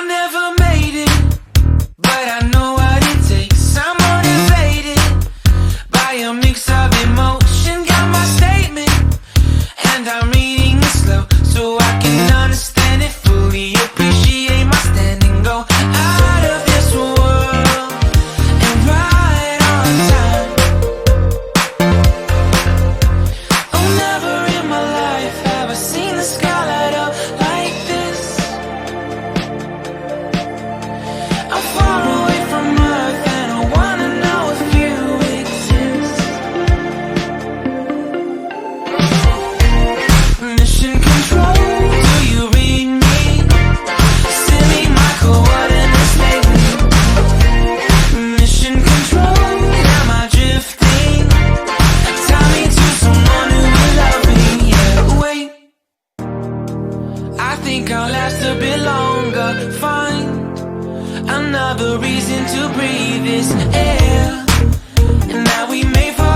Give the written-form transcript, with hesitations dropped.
never made it, but I know what it takes. I'm motivated by a mix of emotion. Got my statement, and I'm reading it slow so I can understand it fully. Appreciate my standing, go out of this world and right on time. Oh, never in my life have I seen the sky light up like this. I'm far away from Earth and I wanna know if you exist. Mission control, do you read me? Send me my coordinates lately. Mission control, am I drifting? Tie me to someone who will love me. Yeah, wait, I think I'll last a bit longer. Find another reason to breathe this air, and now we may fall